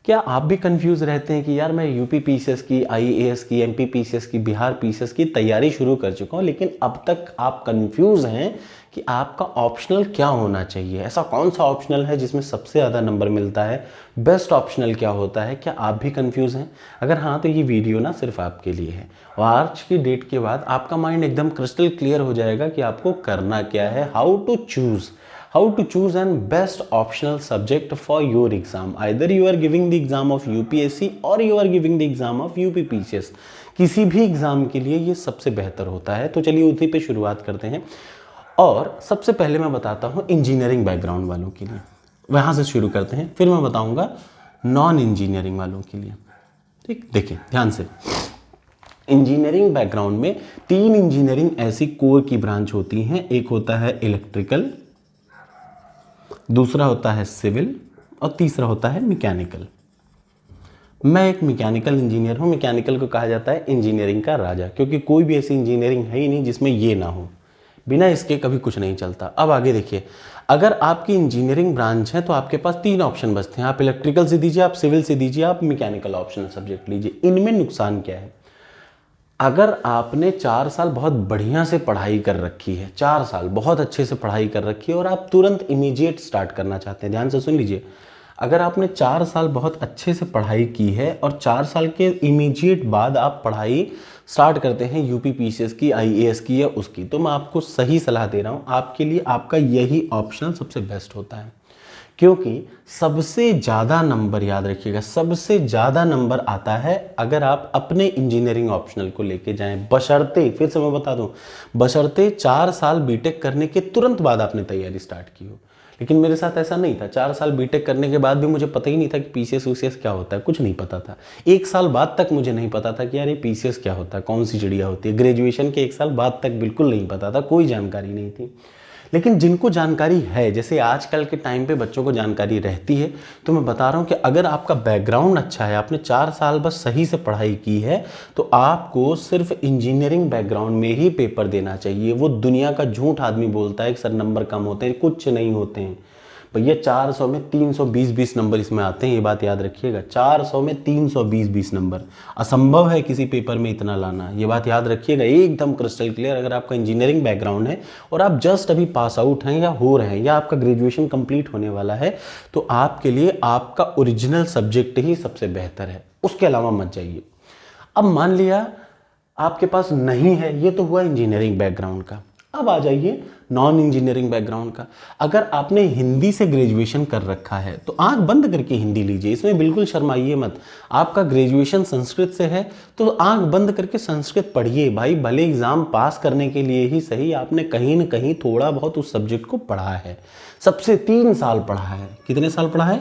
क्या आप भी कंफ्यूज रहते हैं कि यार मैं यूपी पीसीएस की, आईएएस की, एमपी पीसीएस की, बिहार पीसीएस की तैयारी शुरू कर चुका हूं, लेकिन अब तक आप कंफ्यूज हैं कि आपका ऑप्शनल क्या होना चाहिए, ऐसा कौन सा ऑप्शनल है जिसमें सबसे ज़्यादा नंबर मिलता है, बेस्ट ऑप्शनल क्या होता है? क्या आप भी कंफ्यूज हैं? अगर हाँ तो ये वीडियो ना सिर्फ आपके लिए है और आज की डेट के बाद आपका माइंड एकदम क्रिस्टल क्लियर हो जाएगा कि आपको करना क्या है, how to choose an best optional subject for your exam. Either you are giving the exam of UPSC or you are giving the exam of UPPCS. किसी भी एग्जाम के लिए ये सबसे बेहतर होता है। तो चलिए उसी पे शुरुआत करते हैं और सबसे पहले मैं बताता हूँ इंजीनियरिंग बैकग्राउंड वालों के लिए, वहाँ से शुरू करते हैं, फिर मैं बताऊँगा नॉन इंजीनियरिंग वालों के लिए। ठीक, देखिए ध्यान से। इंजीनियरिंग बैकग्राउंड में 3 इंजीनियरिंग ऐसी कोर की ब्रांच होती हैं। एक होता है इलेक्ट्रिकल, दूसरा होता है सिविल और तीसरा होता है मैकेनिकल। मैं एक मैकेनिकल इंजीनियर हूँ। मैकेनिकल को कहा जाता है इंजीनियरिंग का राजा, क्योंकि कोई भी ऐसी इंजीनियरिंग है ही नहीं जिसमें ये ना हो, बिना इसके कभी कुछ नहीं चलता। अब आगे देखिए, अगर आपकी इंजीनियरिंग ब्रांच है तो आपके पास 3 ऑप्शन बचते हैं। आप इलेक्ट्रिकल से दीजिए, आप सिविल से दीजिए, आप मैकेनिकल ऑप्शनल सब्जेक्ट लीजिए। इनमें नुकसान क्या है? अगर आपने 4 साल बहुत बढ़िया से पढ़ाई कर रखी है, 4 साल बहुत अच्छे से पढ़ाई कर रखी है और आप तुरंत इमीडिएट स्टार्ट करना चाहते हैं, ध्यान से सुन लीजिए। अगर आपने 4 साल बहुत अच्छे से पढ़ाई की है और 4 साल के इमीडिएट बाद आप पढ़ाई स्टार्ट करते हैं यूपी पीसीएस की, आईएएस की या उसकी, तो मैं आपको सही सलाह दे रहा हूँ, आपके लिए आपका यही ऑप्शनल सबसे बेस्ट होता है। क्योंकि सबसे ज़्यादा नंबर, याद रखिएगा, सबसे ज़्यादा नंबर आता है अगर आप अपने इंजीनियरिंग ऑप्शनल को लेके जाएं, बशर्ते, फिर से मैं बता दूं, बशर्ते 4 साल बीटेक करने के तुरंत बाद आपने तैयारी स्टार्ट की हो। लेकिन मेरे साथ ऐसा नहीं था। 4 साल बीटेक करने के बाद भी मुझे पता ही नहीं था कि पीसीएस वीसीएस क्या होता है, कुछ नहीं पता था। 1 साल बाद तक मुझे नहीं पता था कि यार ये पीसीएस क्या होता है, कौन सी चिड़िया होती है। ग्रेजुएशन के 1 साल बाद तक बिल्कुल नहीं पता था, कोई जानकारी नहीं थी। लेकिन जिनको जानकारी है, जैसे आजकल के टाइम पे बच्चों को जानकारी रहती है, तो मैं बता रहा हूँ कि अगर आपका बैकग्राउंड अच्छा है, आपने 4 साल बस सही से पढ़ाई की है, तो आपको सिर्फ इंजीनियरिंग बैकग्राउंड में ही पेपर देना चाहिए। वो दुनिया का झूठ आदमी बोलता है कि सर नंबर कम होते हैं, कुछ नहीं होते हैं भैया। 400 में 320 नंबर इसमें आते हैं, ये बात याद रखिएगा। 400 में 320 नंबर, असंभव है किसी पेपर में इतना लाना, ये बात याद रखिएगा, एकदम क्रिस्टल क्लियर। अगर आपका इंजीनियरिंग बैकग्राउंड है और आप जस्ट अभी पास आउट हैं या हो रहे हैं या आपका ग्रेजुएशन कंप्लीट होने वाला है, तो आपके लिए आपका ओरिजिनल सब्जेक्ट ही सबसे बेहतर है, उसके अलावा मत जाइए। अब मान लिया आपके पास नहीं है, ये तो हुआ इंजीनियरिंग बैकग्राउंड का। अब आ जाइए नॉन इंजीनियरिंग बैकग्राउंड का। अगर आपने हिंदी से ग्रेजुएशन कर रखा है तो आंख बंद करके हिंदी लीजिए, इसमें बिल्कुल शर्माइए मत। आपका ग्रेजुएशन संस्कृत से है तो आंख बंद करके संस्कृत पढ़िए भाई, भले एग्जाम पास करने के लिए ही सही, आपने कहीं ना कहीं थोड़ा बहुत उस सब्जेक्ट को पढ़ा है। सबसे 3 साल पढ़ा है। कितने साल पढ़ा है?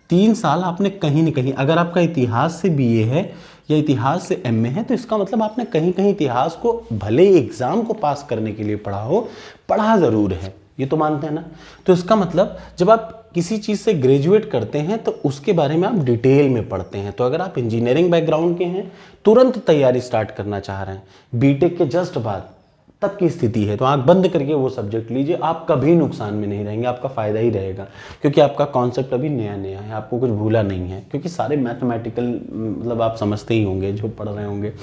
3 साल आपने कहीं ना कहीं, अगर आपका इतिहास से बीए है या इतिहास से एमए है, तो इसका मतलब आपने कहीं कहीं इतिहास को भले एग्जाम को पास करने के लिए पढ़ा हो, पढ़ा ज़रूर है, ये तो मानते हैं ना। तो इसका मतलब जब आप किसी चीज़ से ग्रेजुएट करते हैं तो उसके बारे में आप डिटेल में पढ़ते हैं। तो अगर आप इंजीनियरिंग बैकग्राउंड के हैं, तुरंत तैयारी स्टार्ट करना चाह रहे हैं बीटेक के जस्ट बाद, तब की स्थिति है, तो आंख बंद करके वो सब्जेक्ट लीजिए। आप कभी नुकसान में नहीं रहेंगे, आपका फ़ायदा ही रहेगा, क्योंकि आपका कॉन्सेप्ट अभी नया नया है, आपको कुछ भूला नहीं है, क्योंकि सारे मैथमेटिकल मतलब आप समझते ही होंगे जो पढ़ रहे होंगे।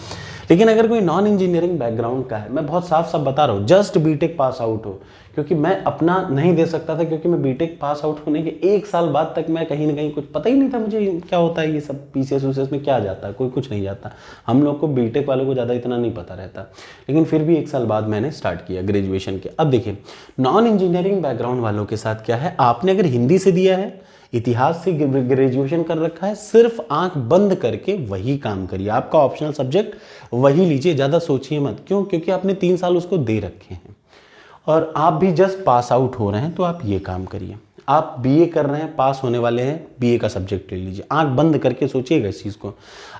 लेकिन अगर कोई नॉन इंजीनियरिंग बैकग्राउंड का है, मैं बहुत साफ साफ बता रहा हूँ, जस्ट बीटेक पास आउट हो, क्योंकि मैं अपना नहीं दे सकता था, क्योंकि मैं बीटेक पास आउट होने के 1 साल बाद तक मैं कहीं ना कहीं कुछ पता ही नहीं था मुझे क्या होता है, ये सब पीसीएस वीसीएस में क्या जाता है, कोई कुछ नहीं जाता। हम लोग को बीटेक वालों को ज़्यादा इतना नहीं पता रहता, लेकिन फिर भी 1 साल बाद मैंने स्टार्ट किया ग्रेजुएशन के। अब देखिए नॉन इंजीनियरिंग बैकग्राउंड वालों के साथ क्या है, आपने अगर हिंदी से दिया है, इतिहास से ग्रेजुएशन कर रखा है, सिर्फ आंख बंद करके वही काम करिए, आपका ऑप्शनल सब्जेक्ट वही लीजिए, ज़्यादा सोचिए मत। क्यों? क्योंकि आपने 3 साल उसको दे रखे हैं और आप भी जस्ट पास आउट हो रहे हैं, तो आप ये काम करिए। आप बीए कर रहे हैं, पास होने वाले हैं, बीए का सब्जेक्ट ले लीजिए, आंख बंद करके सोचिएगा इस चीज़ को।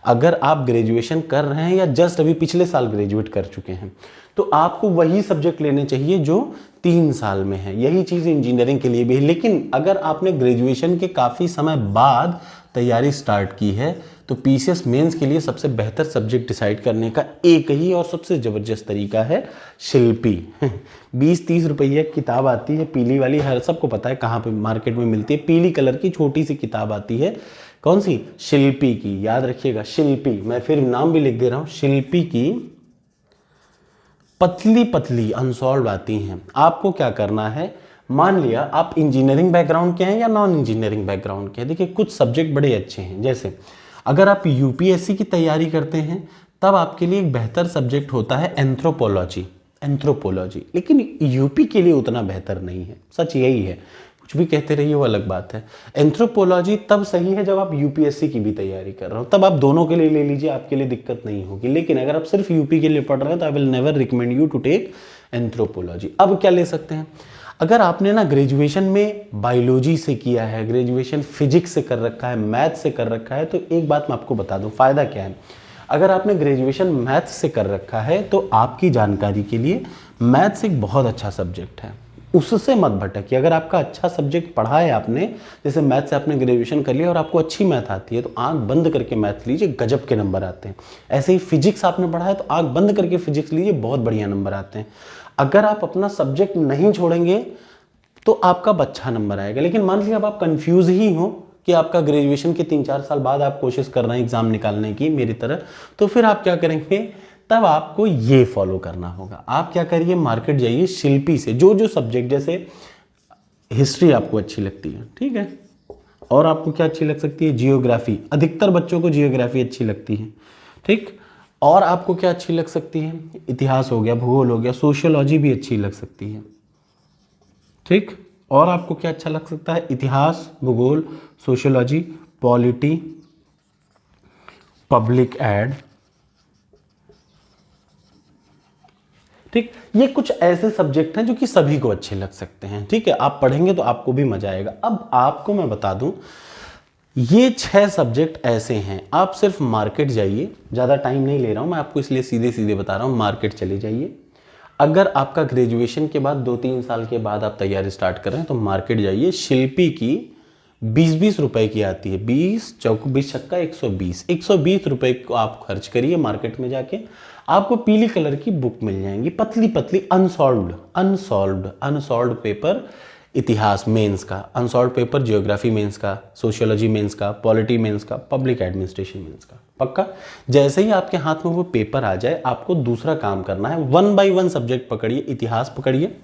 अगर आप ग्रेजुएशन कर रहे हैं या जस्ट अभी पिछले साल ग्रेजुएट कर चुके हैं, तो आपको वही सब्जेक्ट लेने चाहिए जो 3 साल में है। यही चीज़ इंजीनियरिंग के लिए भी है। लेकिन अगर आपने ग्रेजुएशन के काफ़ी समय बाद तैयारी स्टार्ट की है, तो पीसीएस मेंस के लिए सबसे बेहतर सब्जेक्ट डिसाइड करने का एक ही और सबसे ज़बरदस्त तरीका है शिल्पी। 20-30 रुपये किताब आती है, पीली वाली, हर सबको पता है कहाँ पे मार्केट में मिलती है, पीली कलर की छोटी सी किताब आती है, कौन सी? शिल्पी की। याद रखिएगा शिल्पी, मैं फिर नाम भी लिख दे रहा हूं, शिल्पी की पतली पतली अनसॉल्व आती हैं। आपको क्या करना है, मान लिया आप इंजीनियरिंग बैकग्राउंड के हैं या नॉन इंजीनियरिंग बैकग्राउंड के हैं, देखिए कुछ सब्जेक्ट बड़े अच्छे हैं। जैसे अगर आप यूपीएससी की तैयारी करते हैं तब आपके लिए एक बेहतर सब्जेक्ट होता है एंथ्रोपोलॉजी। एंथ्रोपोलॉजी लेकिन यूपी के लिए उतना बेहतर नहीं है, सच यही है। कुछ भी कहते रहिए, वो अलग बात है। एंथ्रोपोलॉजी तब सही है जब आप यूपीएससी की भी तैयारी कर रहे हो, तब आप दोनों के लिए ले लीजिए, आपके लिए दिक्कत नहीं होगी। लेकिन अगर आप सिर्फ यूपी के लिए पढ़ रहे हैं तो I will never recommend you to take anthropology. अब क्या ले सकते हैं, अगर आपने ना ग्रेजुएशन में बायोलॉजी से किया है, ग्रेजुएशन फिजिक्स से कर रखा है, मैथ से कर रखा है, तो एक बात मैं आपको बता दूं, फायदा क्या है। अगर आपने ग्रेजुएशन मैथ से कर रखा है तो आपकी जानकारी के लिए मैथ्स एक बहुत अच्छा सब्जेक्ट है, उससे मत भटकिए। अगर आपका अच्छा सब्जेक्ट पढ़ा है आपने, जैसे मैथ से आपने ग्रेजुएशन कर लिया और आपको अच्छी मैथ आती है, तो आंख बंद करके मैथ लीजिए, गजब के नंबर आते हैं। ऐसे ही फिजिक्स आपने पढ़ा है तो आंख बंद करके फिजिक्स लीजिए, बहुत बढ़िया नंबर आते हैं। अगर आप अपना सब्जेक्ट नहीं छोड़ेंगे तो आपका अच्छा नंबर आएगा। लेकिन मान लीजिए अब आप कंफ्यूज ही हो कि आपका ग्रेजुएशन के 3-4 साल बाद आप कोशिश कर रहे हैं एग्जाम निकालने की मेरी तरह, तो फिर आप क्या करेंगे, तब आपको ये फॉलो करना होगा। आप क्या करिए, मार्केट जाइए, शिल्पी से जो जो सब्जेक्ट, जैसे हिस्ट्री आपको अच्छी लगती है, ठीक है, और आपको क्या अच्छी लग सकती है, जियोग्राफी। अधिकतर बच्चों को जियोग्राफी अच्छी लगती है, ठीक। और आपको क्या अच्छी लग सकती है, इतिहास हो गया, भूगोल हो गया, सोशियोलॉजी भी अच्छी लग सकती है, ठीक। और आपको क्या अच्छा लग सकता है, इतिहास, भूगोल, सोशियोलॉजी, पॉलिटी, पब्लिक एड, ठीक। ये कुछ ऐसे सब्जेक्ट हैं जो कि सभी को अच्छे लग सकते हैं, ठीक है। आप पढ़ेंगे तो आपको भी मजा आएगा। अब आपको मैं बता दूं, ये 6 सब्जेक्ट ऐसे हैं, आप सिर्फ मार्केट जाइए, ज़्यादा टाइम नहीं ले रहा हूं मैं आपको, इसलिए सीधे सीधे बता रहा हूं, मार्केट चले जाइए। अगर आपका ग्रेजुएशन के बाद 2-3 साल के बाद आप तैयारी स्टार्ट कर रहे हैं तो मार्केट जाइए, शिल्पी की 20-20 रुपए की आती है, 20 चौक 20 छक्का 120, 120 रुपए को आप खर्च करिए मार्केट में जाके, आपको पीली कलर की बुक मिल जाएंगी, पतली पतली अनसॉल्व्ड पेपर इतिहास मेंस का, अनसॉल्व्ड पेपर ज्योग्राफी मेंस का, सोशियोलॉजी मेंस का, पॉलिटी मेंस का, पब्लिक एडमिनिस्ट्रेशन मेंस का। पक्का? जैसे ही आपके हाथ में वो पेपर आ जाए, आपको दूसरा काम करना है, 1 by 1 सब्जेक्ट पकड़िए, इतिहास पकड़िए,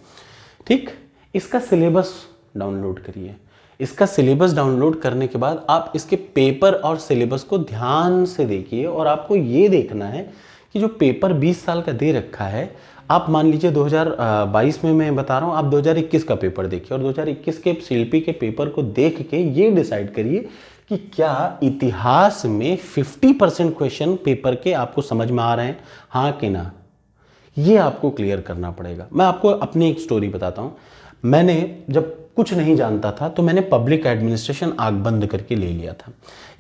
ठीक। इसका सिलेबस डाउनलोड करिए। इसका सिलेबस डाउनलोड करने के बाद आप इसके पेपर और सिलेबस को ध्यान से देखिए, और आपको ये देखना है कि जो पेपर 20 साल का दे रखा है, आप मान लीजिए 2022 में मैं बता रहा हूँ, आप 2021 का पेपर देखिए, और 2021 के शिल्पी के पेपर को देख के ये डिसाइड करिए कि क्या इतिहास में 50% क्वेश्चन पेपर के आपको समझ में आ रहे हैं, हाँ कि ना। ये आपको क्लियर करना पड़ेगा। मैं आपको अपनी एक स्टोरी बताता हूँ। मैंने जब कुछ नहीं जानता था तो मैंने पब्लिक एडमिनिस्ट्रेशन आंख बंद करके ले लिया था।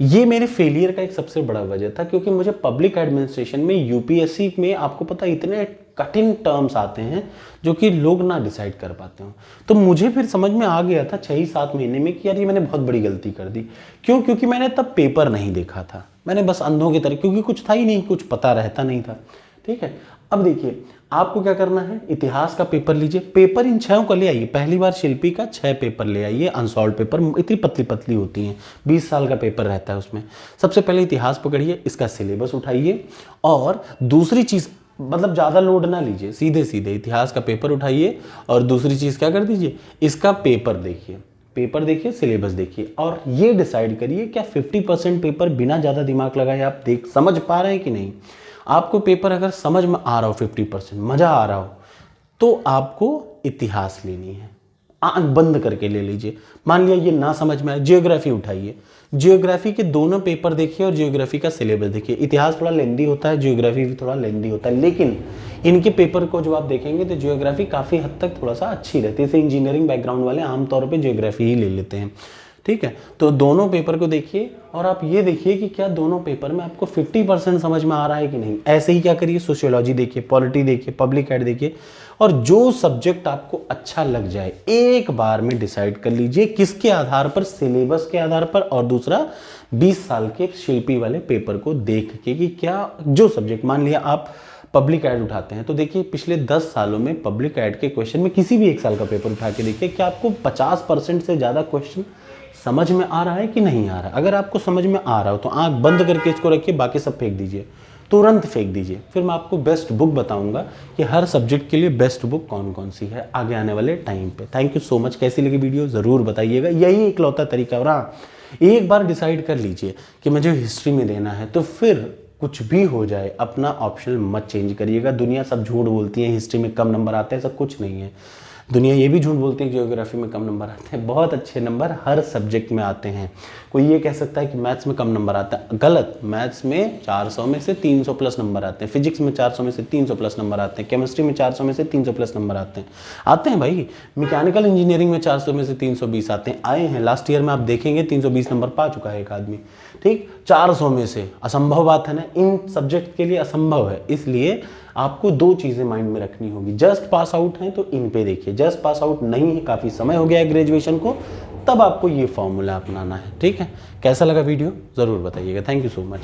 ये मेरे फेलियर का एक सबसे बड़ा वजह था, क्योंकि मुझे पब्लिक एडमिनिस्ट्रेशन में, यूपीएससी में, आपको पता इतने कठिन टर्म्स आते हैं जो कि लोग ना डिसाइड कर पाते हो। तो मुझे फिर समझ में आ गया था 6-7 महीने में कि यार ये मैंने बहुत बड़ी गलती कर दी। क्यों? क्योंकि मैंने तब पेपर नहीं देखा था, मैंने बस अंधों की तरह, क्योंकि कुछ था ही नहीं, कुछ पता रहता नहीं था, ठीक है। अब देखिए आपको क्या करना है, इतिहास का पेपर लीजिए, पेपर इन 6 को ले आइए, पहली बार शिल्पी का 6 पेपर ले आइए, अनसॉल्व पेपर, इतनी पतली पतली होती हैं, 20 साल का पेपर रहता है उसमें। सबसे पहले इतिहास पकड़िए, इसका सिलेबस उठाइए, और दूसरी चीज़, मतलब ज़्यादा लोड ना लीजिए, सीधे सीधे इतिहास का पेपर उठाइए, और दूसरी चीज़ क्या कर दीजिए, इसका पेपर देखिए, सिलेबस देखिए, और ये डिसाइड करिए क्या 50% पेपर बिना ज़्यादा दिमाग लगाए आप समझ पा रहे हैं कि नहीं। आपको पेपर अगर समझ में आ रहा हो, 50% मज़ा आ रहा हो, तो आपको इतिहास लेनी है, आंख बंद करके ले लीजिए। मान लिया ये ना समझ में आए, जियोग्राफी उठाइए, जियोग्राफी के दोनों पेपर देखिए और जियोग्राफी का सिलेबस देखिए। इतिहास थोड़ा लेंदी होता है, जियोग्राफी भी थोड़ा लेंदी होता है, लेकिन इनके पेपर को जब आप देखेंगे तो जियोग्राफी काफ़ी हद तक थोड़ा सा अच्छी रहती है। जैसे इंजीनियरिंग बैकग्राउंड वाले आमतौर पर जियोग्राफी ही ले लेते हैं, ठीक है। तो दोनों पेपर को देखिए, और आप ये देखिए कि क्या दोनों पेपर में आपको 50% समझ में आ रहा है कि नहीं। ऐसे ही क्या करिए, सोशियोलॉजी देखिए, पॉलिटी देखिए, पब्लिक एड देखिए, और जो सब्जेक्ट आपको अच्छा लग जाए एक बार में डिसाइड कर लीजिए, किसके आधार पर, सिलेबस के आधार पर, और दूसरा 20 साल के शिल्पी वाले पेपर को देख के कि क्या जो सब्जेक्ट, मान लिया आप पब्लिक एड उठाते हैं तो देखिए पिछले 10 सालों में पब्लिक एड के क्वेश्चन में किसी भी एक साल का पेपर उठा के देखिए, क्या आपको 50% से ज़्यादा क्वेश्चन समझ में आ रहा है कि नहीं आ रहा है? अगर आपको समझ में आ रहा हो तो आंख बंद करके इसको रखिए, बाकी सब फेंक दीजिए, तुरंत फेंक दीजिए। फिर मैं आपको बेस्ट बुक बताऊंगा कि हर सब्जेक्ट के लिए बेस्ट बुक कौन कौन सी है आगे आने वाले टाइम पे। Thank you so much. कैसी लगी वीडियो ज़रूर बताइएगा। यही इकलौता तरीका। और हाँ, एक बार डिसाइड कर लीजिए कि मुझे हिस्ट्री में देना है, तो फिर कुछ भी हो जाए अपना ऑप्शनल मत चेंज करिएगा। दुनिया सब झूठ बोलती है हिस्ट्री में कम नंबर आते हैं, सब कुछ नहीं है। दुनिया ये भी झूठ बोलती है ज्योग्राफी में कम नंबर आते हैं। बहुत अच्छे नंबर हर सब्जेक्ट में आते हैं। कोई ये कह सकता है कि मैथ्स में कम नंबर आता है, गलत। मैथ्स में 400 में से 300 प्लस नंबर आते हैं, फिजिक्स में 400 में से 300 प्लस नंबर आते हैं, केमिस्ट्री में 400 में से 300 प्लस नंबर आते हैं भाई। मैकेनिकल इंजीनियरिंग में 400 में से 320 आते हैं, आए हैं। लास्ट ईयर में आप देखेंगे 320 नंबर पा चुका है एक आदमी। ठीक, 400 में से असंभव बात है ना, इन सब्जेक्ट के लिए असंभव है। इसलिए आपको दो चीज़ें माइंड में रखनी होगी। जस्ट पास आउट हैं तो इन पे देखिए, जस्ट पास आउट नहीं है, काफ़ी समय हो गया है ग्रेजुएशन को, तब आपको ये फॉर्मूला अपनाना है। ठीक है, कैसा लगा वीडियो ज़रूर बताइएगा। Thank you so much.